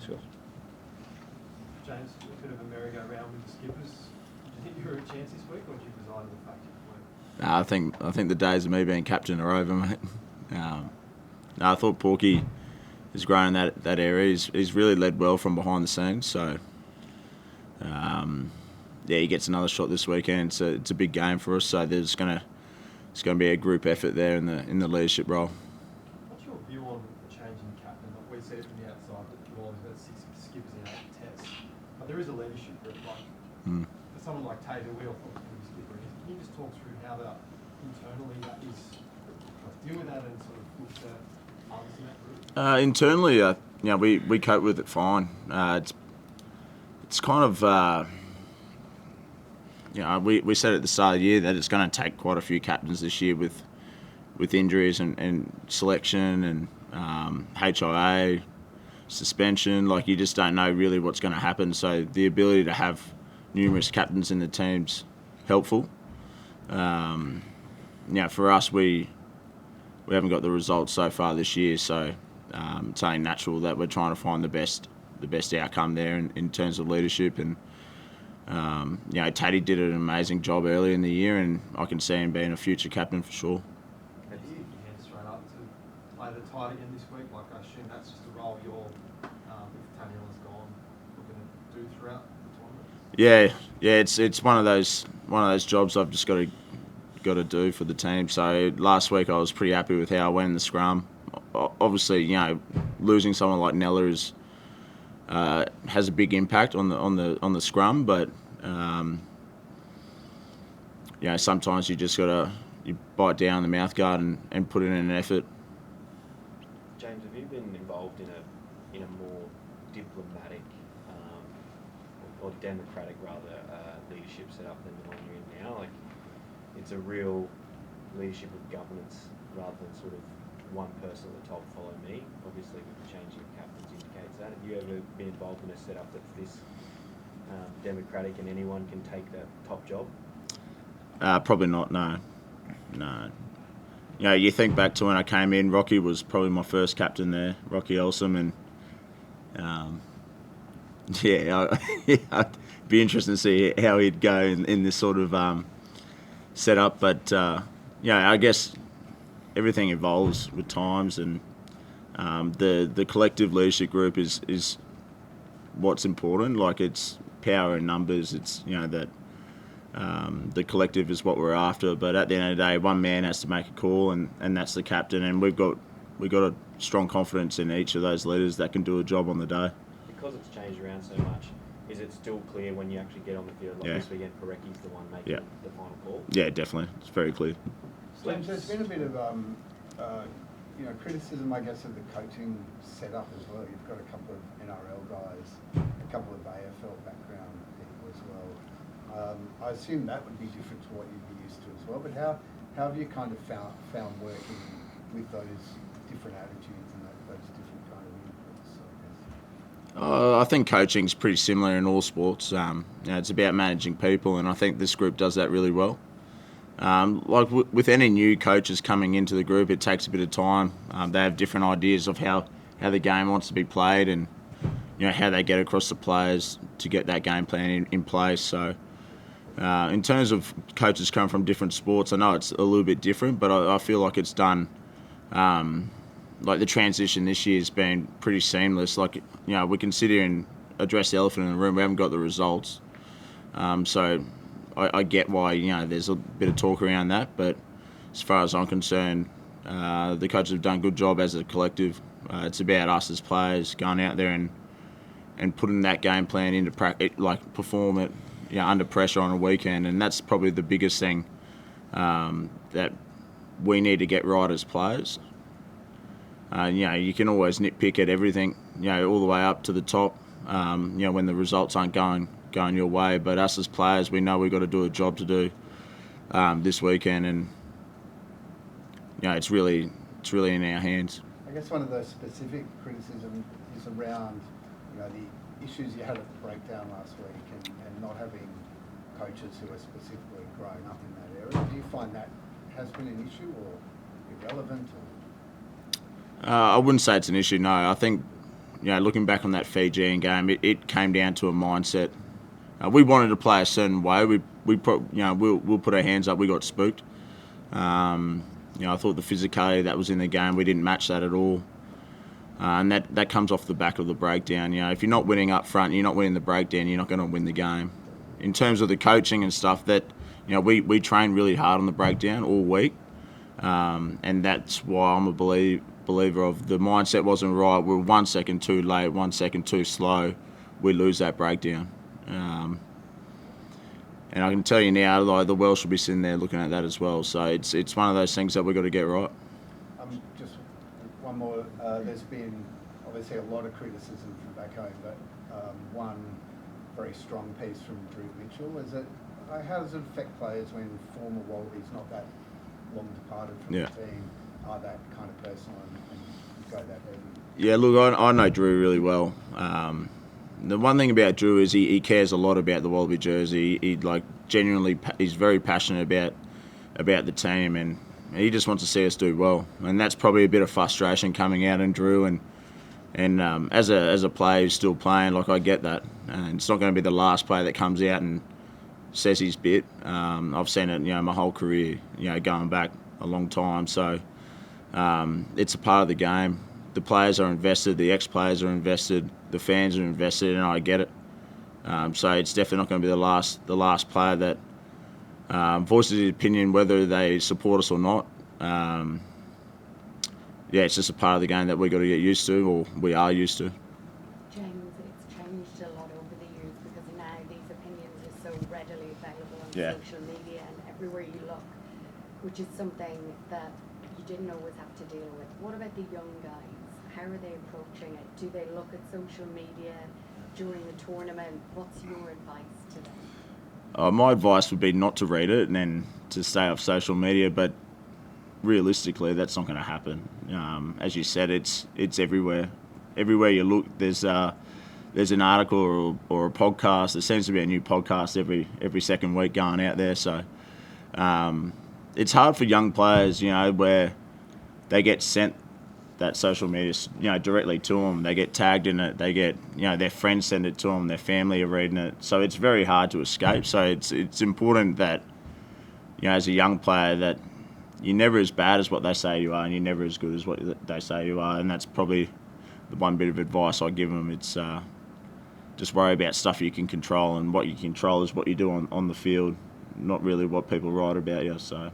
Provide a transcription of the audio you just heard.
Thanks, guys. James, a bit of a merry-go-round with the skippers. Do you think you were a chance this week, or do you resign to the fact you weren't? I think the days of me being captain are over, mate. I thought Porky has grown in that area. He's really led well from behind the scenes. So, he gets another shot this weekend. It's a big game for us. So it's going to be a group effort there in the leadership role. What's your view on the change in captain? Like we see it from the outside that the Wallabies got 6 skippers in 8 tests, but there is a leadership group. Like for someone like Tate, who we all thought was going to be skipper, can you just talk through how internally that is, deal with that and sort of look to others in that group? Internally, we cope with it fine. It's kind of we said at the start of the year that it's going to take quite a few captains this year with injuries and selection and HIA suspension. Like, you just don't know really what's going to happen. So the ability to have numerous captains in the team's helpful. For us, we haven't got the results so far this year, so it's only natural that we're trying to find the best outcome there in terms of leadership. And Taddy did an amazing job early in the year, and I can see him being a future captain for sure. Have you head straight up to play the tight again this week? Like, I assume that's just a role you're, if Tanya's gone, looking to do throughout the tournament. Yeah, it's one of those jobs I've just got to do for the team. So last week I was pretty happy with how I went in the scrum. Obviously, losing someone like Nella has a big impact on the scrum, but sometimes you just you bite down the mouthguard and put in an effort. James, have you been involved in a more diplomatic or democratic rather leadership setup than the one you're in now? Like, it's a real leadership of governance rather than sort of one person at the top, follow me. Obviously, with the changing of captains indicates that. Have you ever been involved in a setup that's this democratic and anyone can take that top job? Probably not, no. You think back to when I came in, Rocky was probably my first captain there, Rocky Elsom, and I'd be interested to see how he'd go in this sort of setup. But I guess everything evolves with times, and the collective leadership group is what's important. Like, it's power in numbers. It's that the collective is what we're after. But at the end of the day, one man has to make a call, and that's the captain. And we've got a strong confidence in each of those leaders that can do a job on the day. Because it's changed around so much, is it still clear when you actually get on the field? Like this weekend, Parecki's the one making the final call? Yeah, definitely. It's very clear. James, there's been a bit of criticism, I guess, of the coaching setup as well. You've got a couple of NRL guys, a couple of AFL background people as well. I assume that would be different to what you'd be used to as well. But how have you kind of found working with those different attitudes and those different kind of inputs, I guess? I think coaching's pretty similar in all sports. It's about managing people, and I think this group does that really well. With any new coaches coming into the group, it takes a bit of time. They have different ideas of how the game wants to be played, and how they get across the players to get that game plan in place. So in terms of coaches come from different sports, I know it's a little bit different, but I feel like it's done. Like, the transition this year has been pretty seamless. Like, we can sit here and address the elephant in the room. We haven't got the results, so I get why there's a bit of talk around that. But as far as I'm concerned, the coaches have done a good job as a collective. It's about us as players going out there and putting that game plan into practice, like perform it under pressure on a weekend, and that's probably the biggest thing that we need to get right as players. You can always nitpick at everything, all the way up to the top, when the results aren't going your way. But us as players, we know we've got to do a job to do this weekend, and it's really in our hands. I guess one of those specific criticisms is around the issues you had at the breakdown last week and not having coaches who are specifically growing up in that area. Do you find that has been an issue or irrelevant? I wouldn't say it's an issue, no. I think looking back on that Fijian game, it came down to a mindset. We wanted to play a certain way. We'll put our hands up. We got spooked. I thought the physicality that was in the game, we didn't match that at all. And that comes off the back of the breakdown. If you're not winning up front, you're not winning the breakdown, you're not going to win the game. In terms of the coaching and stuff, that we train really hard on the breakdown all week, and that's why I'm a believer of the mindset wasn't right. We're 1 second too late, 1 second too slow, we lose that breakdown. And I can tell you now, like, the Welsh will be sitting there looking at that as well. So it's one of those things that we've got to get right. Just one more. There's been obviously a lot of criticism from back home, but one very strong piece from Drew Mitchell. How does it affect players when former Wallabies, not that long departed from the team, are that kind of person and go that heavy? Yeah, look, I know Drew really well. The one thing about Drew is he cares a lot about the Wallaby jersey. He's very passionate about the team, and he just wants to see us do well. And that's probably a bit of frustration coming out in Drew. And as a player who's still playing, I get that. And it's not going to be the last player that comes out and says his bit. I've seen it, my whole career, going back a long time. So it's a part of the game. The players are invested, the ex-players are invested, the fans are invested, and I get it. So it's definitely not going to be the last player that voices his opinion, whether they support us or not. It's just a part of the game that we've got to get used to, or we are used to. James, it's changed a lot over the years because now these opinions are so readily available on social media and everywhere you look, which is something that you didn't always have to deal with. What about the young guys? How are they approaching it? Do they look at social media during the tournament? What's your advice to them? My advice would be not to read it and then to stay off social media, but realistically, that's not going to happen. As you said, it's everywhere. Everywhere you look, there's an article or a podcast. There seems to be a new podcast every second week going out there. So it's hard for young players, where they get sent that social media, directly to them. They get tagged in it. They get, their friends send it to them. Their family are reading it. So it's very hard to escape. So it's important that, as a young player, that you're never as bad as what they say you are, and you're never as good as what they say you are. And that's probably the one bit of advice I give them. It's just worry about stuff you can control, and what you control is what you do on the field, not really what people write about you. So.